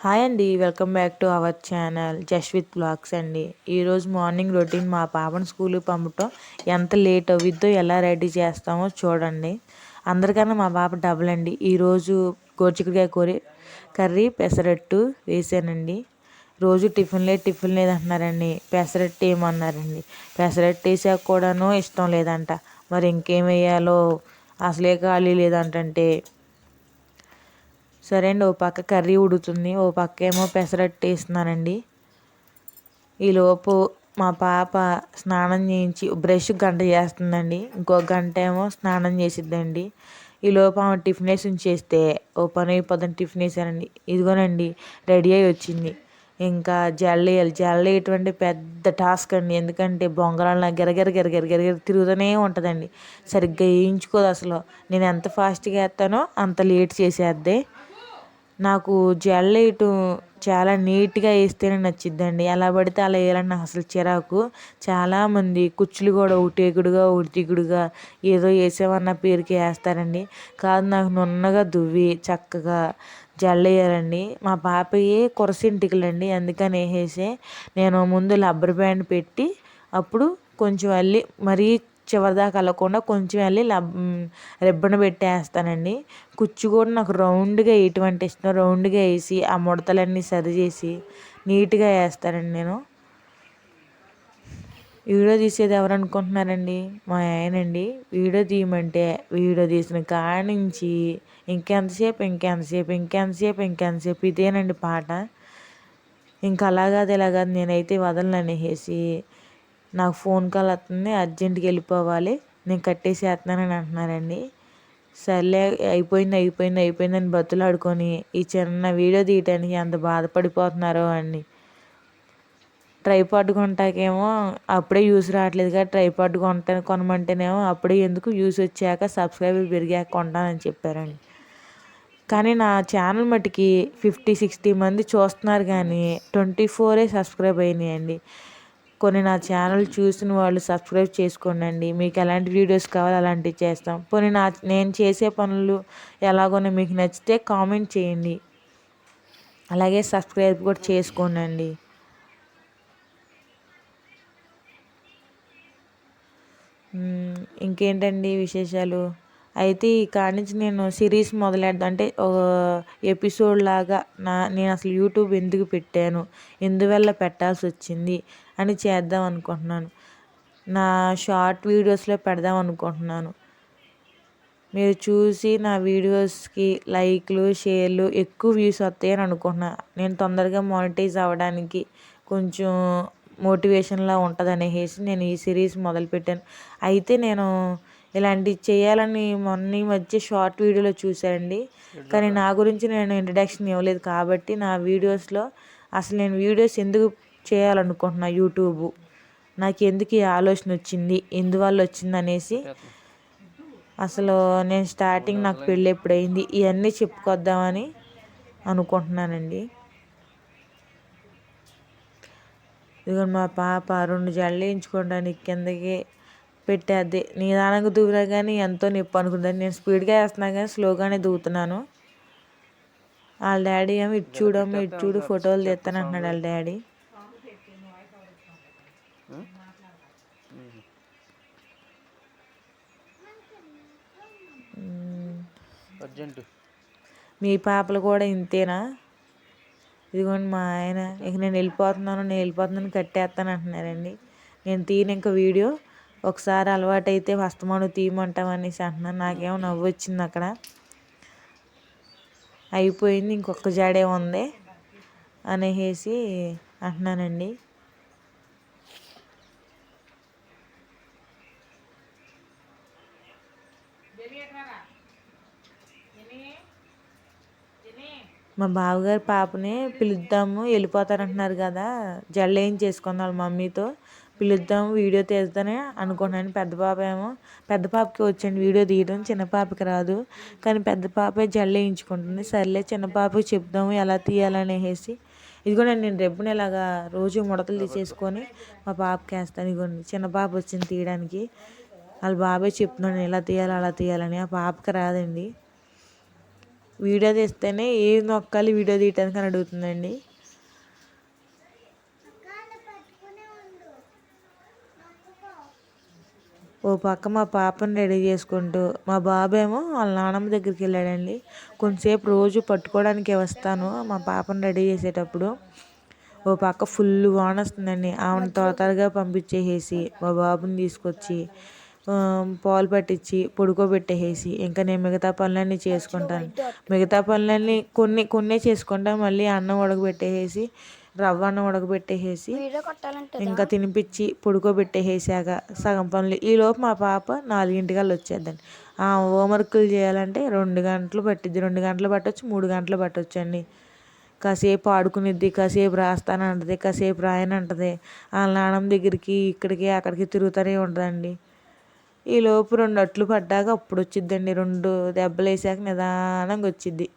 Hi అండి, welcome back to our channel just with blogs అండి. ఈరోజు మార్నింగ్ రొటీన్ మా పాపను స్కూల్కి పంపటం ఎంత లేట్ అవుద్దో ఎలా రెడీ చేస్తామో చూడండి. అందరికన్నా మా పాప డబుల్ అండి. ఈరోజు గోరుచిక్కుడుకాయ కర్రీ పెసరట్టు వేసానండి. రోజు టిఫిన్ లేదు అంటున్నారండి. పెసరట్టు ఏమన్నారండి. పెసరట్టు వేసాక కూడాను ఇష్టం లేదంట. మరి ఇంకేం వేయాలో అసలే ఖాళీ లేదంటే సరే అండి, ఓ పక్క కర్రీ ఉడుకుతుంది, ఓ పక్క ఏమో పెసరట్టు వేస్తున్నానండి. ఈలోపు మా పాప స్నానం చేయించి బ్రష్ గంట చేస్తుందండి. ఇంకో గంట ఏమో స్నానం చేసిద్దండి. ఈలోపు ఆమె టిఫిన్ వేసి ఉంచేస్తే ఓ పని అయిపోద్దని టిఫిన్ వేసానండి. ఇదిగోనండి రెడీ అయ్యి వచ్చింది. ఇంకా జల్లేయాలి. జల్లేయటువంటి పెద్ద టాస్క్ అండి. ఎందుకంటే బొంగరాలు గిరగిర గిరగిర గిరగిర తిరుగుతూనే ఉంటుందండి. సరిగ్గా వేయించుకోదు అసలు. నేను ఎంత ఫాస్ట్గా వేస్తానో అంత లేట్ చేసేద్ది. నాకు జెల్ వేయటం చాలా నీట్గా వేస్తేనే నచ్చిద్దండి. ఎలా పడితే అలా వేయాలని నాకు అసలు చిరాకు. చాలామంది కుచ్చులు కూడా ఒకటెగుడుగా ఒకటిగుడుగా ఏదో వేసామన్న పేరుకి వేస్తారండి. కాదు, నాకు నున్నగా దువ్వి చక్కగా జెల్ వేయాలండి. మా పాపయ్యే కురసింటికలండి, అందుకని వేసేసి నేను ముందు రబ్బర్ బ్యాండ్ పెట్టి అప్పుడు కొంచెం అల్లి మరీ చివరిదాకా వెళ్ళకుండా కొంచెం వెళ్ళి రిబ్బన్ పెట్టేస్తానండి. కుచ్చు కూడా నాకు రౌండ్గా వేయటం అంటే ఇష్టం. రౌండ్గా వేసి ఆ ముడతలన్నీ సరి చేసి నీట్గా వేస్తానండి నేను. వీడియో తీసేది ఎవరు అనుకుంటున్నారండి? మా ఆయనండి. వీడియో తీయమంటే వీడియో తీసిన కాడి నుంచి ఇంకెంతసేపు ఇదేనండి పాట. ఇంకా అలాగది నేనైతే వదలననేసి నాకు ఫోన్ కాల్ వస్తుంది, అర్జెంటుగా వెళ్ళిపోవాలి, నేను కట్టేసేస్తున్నానని అంటున్నారండి. సర్లే అయిపోయిందని బతులాడుకొని ఈ చిన్న వీడియో తీయటానికి ఎంత బాధపడిపోతున్నారో అండి. ట్రైపాడ్ కొంటాకేమో అప్పుడే యూస్ రావట్లేదు కదా, ట్రైపాడ్ కొనమంటేనేమో అప్పుడే ఎందుకు, యూస్ వచ్చాక సబ్స్క్రైబర్ పెరిగాక కొంటానని చెప్పారండి. కానీ నా ఛానల్ మటుకి 50-60 మంది చూస్తున్నారు, కానీ 24 సబ్స్క్రైబ్ అయినాయండి. కొన్ని నా ఛానల్ చూసిన వాళ్ళు సబ్స్క్రైబ్ చేసుకోండి. మీకు ఎలాంటి వీడియోస్ కావాలో అలాంటివి చేస్తాం. పోనీ నేను చేసే పనులు ఎలాగోనో మీకు నచ్చితే కామెంట్ చేయండి. అలాగే సబ్స్క్రైబ్ కూడా చేసుకోండి. ఇంకేంటండి విశేషాలు? అయితే ఈ కాడి నుంచి నేను సిరీస్ మొదలెడదాం అంటే ఎపిసోడ్ లాగా నేను అసలు యూట్యూబ్ ఎందుకు పెట్టాను, ఎందువల్ల పెట్టాల్సి వచ్చింది అని చేద్దాం అనుకుంటున్నాను. నా షార్ట్ వీడియోస్లో పెడదాం అనుకుంటున్నాను. మీరు చూసి నా వీడియోస్కి లైక్లు, షేర్లు, ఎక్కువ వ్యూస్ వస్తాయని అనుకుంటున్నాను. నేను తొందరగా మానిటైజ్ అవ్వడానికి కొంచెం మోటివేషన్లా ఉంటుంది అనేసి నేను ఈ సిరీస్ మొదలుపెట్టాను. అయితే నేను ఇలాంటివి చేయాలని మొన్న మధ్య షార్ట్ వీడియోలో చూశానండి. కానీ నా గురించి నేను ఇంట్రడక్షన్ ఇవ్వలేదు కాబట్టి నా వీడియోస్లో అసలు నేను వీడియోస్ ఎందుకు చేయాలనుకుంటున్నా, యూట్యూబ్ నాకు ఎందుకు ఈ ఆలోచన వచ్చింది, ఎందువల్ల వచ్చింది అనేసి అసలు నేను స్టార్టింగ్ నాకు పెళ్ళి ఎప్పుడైంది ఇవన్నీ చెప్పుకొద్దామని అనుకుంటున్నానండి. ఇదిగో మా పాప 2 జడలు వేయించుకోవడానికి కిందకి పెట్టేద్ది. నిదానంగా దూకినా కానీ ఎంతో నొప్పి అనుకుంటుంది. నేను స్పీడ్గా వేస్తున్నా కానీ స్లోగానే దూకుతున్నాను. వాళ్ళ డాడీ ఏమో ఇటు చూడు ఫోటోలు తీస్తాను అంటున్నాడు వాళ్ళ డాడీ. మీ పాపలు కూడా ఇంతేనా? ఇదిగోండి మా ఆయన ఇక నేను వెళ్ళిపోతున్నాను కట్టేస్తాను అంటున్నారండి. నేను తీయను ఇంకా వీడియో, ఒకసారి అలవాటైతే వస్తమాను తీయమంటామనేసి అంటున్నాను. నాకేమో నవ్వు వచ్చింది. అక్కడ అయిపోయింది, ఇంకొక జాడే ఉంది అనేసి అంటున్నానండి. మా బావగారి పాపని పిలుద్దాము, వెళ్ళిపోతారంటున్నారు కదా, జల్లు ఏం చేసుకుందాం వాళ్ళ మమ్మీతో పిలుద్దాము, వీడియో తీద్దానే అనుకున్నాను. పెద్ద పాపకి వచ్చండి వీడియో తీయడం, చిన్న పాపకి రాదు. కానీ పెద్ద పాపే జల్లు వేయించుకుంటుంది. సర్లే చిన్న పాపకి చెప్దాము ఎలా తీయాలనేసి. ఇదిగోండి నేను రెబ్బుని ఇలాగా రోజు ముడతలు తీసేసుకొని మా పాపకి వేస్తాను. ఇదిగోండి చిన్న పాప వచ్చింది తీయడానికి. వాళ్ళ బాబాయ్ చెప్తున్నాను ఇలా తీయాలి అలా తీయాలని. ఆ పాపకి రాదండి. వీడియో తీస్తేనే ఏది నొక్కాలి వీడియో తీయటానికి అని అడుగుతుందండి. ఓ పక్క మా పాపని రెడీ చేసుకుంటూ మా బాబేమో వాళ్ళ నాన్నమ్మ దగ్గరికి వెళ్ళాడండి. కొంతసేపు రోజు పట్టుకోవడానికి వస్తాను మా పాపను రెడీ చేసేటప్పుడు. ఓ పక్క ఫుల్ వాన వస్తుందండి. ఆమెను త్వరగా పంపించేసి మా బాబుని తీసుకొచ్చి పాలు పట్టించి పడుకోబెట్టేసి ఇంకా నేను మిగతా పనులన్నీ చేసుకుంటాను. మిగతా పనులన్నీ కొన్నే చేసుకుంటాను. మళ్ళీ అన్నం ఉడకబెట్టేసి రవ్వ అన్నం ఉడకబెట్టేసి ఇంకా తినిపించి పడుకోబెట్టేసాక సగం పనులు ఈలోపు మా పాప 4 వచ్చేద్దండి. హోంవర్క్లు చేయాలంటే 2 గంటలు పట్టిద్ది. 2 గంటలు పట్టొచ్చు, 3 గంటలు పట్టొచ్చండి. కాసేపు ఆడుకునిద్ది, కాసేపు రాస్తానంటది, కాసేపు రాయనంటది. వాళ్ళ నాన్నమ్మ దగ్గరికి ఇక్కడికి అక్కడికి తిరుగుతూనే ఉంటుందండి. ఈలోపు 2 అట్లు పడ్డాక అప్పుడు వచ్చిద్దండి. 2 దెబ్బలు వేసాక నిదానంగా వచ్చిద్ది.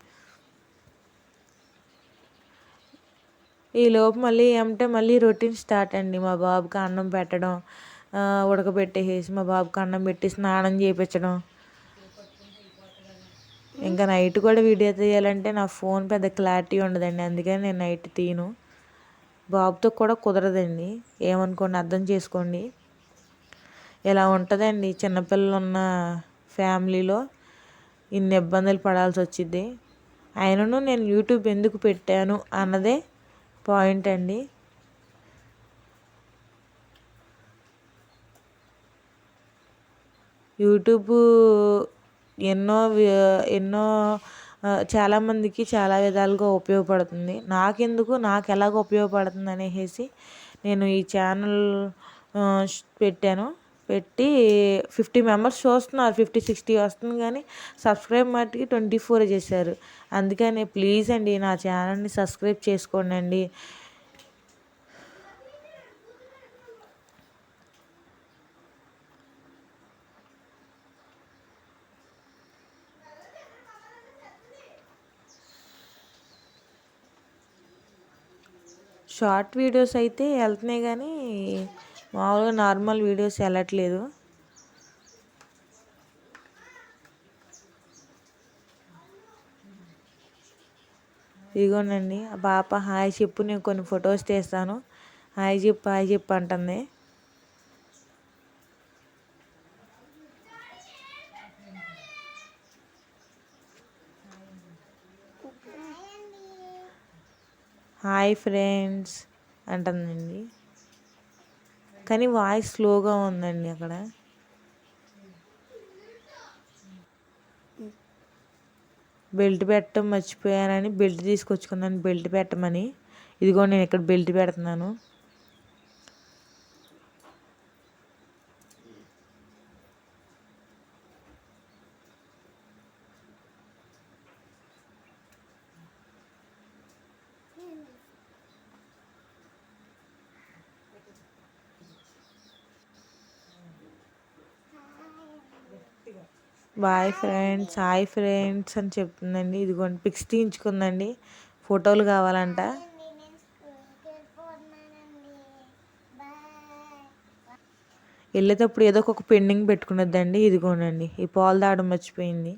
ఈలోపు మళ్ళీ ఏమంటే మళ్ళీ రొటీన్ స్టార్ట్ అండి. మా బాబుకి అన్నం పెట్టడం, ఉడకబెట్టేసి మా బాబుకి అన్నం పెట్టి స్నానం చేయించడం. ఇంకా నైట్ కూడా వీడియో తీయాలంటే నా ఫోన్ పెద్ద క్లారిటీ ఉండదండి. అందుకని నేను నైట్ తీయను. బాబుతో కూడా కుదరదండి. ఏమనుకోండి, అర్థం చేసుకోండి. ఇలా ఉంటుందండి చిన్నపిల్లలు ఉన్న ఫ్యామిలీలో ఇన్ని ఇబ్బందులు పడాల్సి వచ్చింది. అయినను నేను యూట్యూబ్ ఎందుకు పెట్టాను అన్నదే పాయింట్ అండి. యూట్యూబ్ ఎన్నో ఎన్నో చాలామందికి చాలా విధాలుగా ఉపయోగపడుతుంది. నాకు ఎలాగ ఉపయోగపడుతుంది అనేసి నేను ఈ ఛానల్ పెట్టాను. పెట్టి 50 మెంబర్స్ చూస్తున్నారు, 50-60 వస్తుంది కానీ సబ్స్క్రైబ్ మట్టుకి 24 చేశారు. అందుకని ప్లీజ్ అండి నా ఛానల్ని సబ్స్క్రైబ్ చేసుకోండి అండి. షార్ట్ వీడియోస్ అయితే వెళ్తున్నాయి కానీ మామూలుగా నార్మల్ వీడియోస్ వెళ్ళట్లేదు. ఇదిగోనండి ఆ పాప హాయ్ చెప్పు, నేను కొన్ని ఫొటోస్ తీస్తాను, హాయ్ చెప్పు అంటుంది. హాయ్ ఫ్రెండ్స్ అంటుందండి. కానీ వాయిస్ స్లోగా ఉందండి. అక్కడ బెల్ట్ పెట్టడం మర్చిపోయానని బెల్ట్ తీసుకొచ్చుకున్నాను, బెల్ట్ పెట్టమని. ఇదిగో నేను ఇక్కడ బెల్ట్ పెడుతున్నాను. బాయ్ ఫ్రెండ్స్, హాయ్ ఫ్రెండ్స్ అని చెప్తుందండి. ఇదిగోండి పిక్స్ తీయించుకుందండి, ఫోటోలు కావాలంట. వెళ్ళేటప్పుడు ఏదో ఒక పెండింగ్ పెట్టుకున్నదండి. ఇదిగోనండి ఈ పాలు తాగడం మర్చిపోయింది.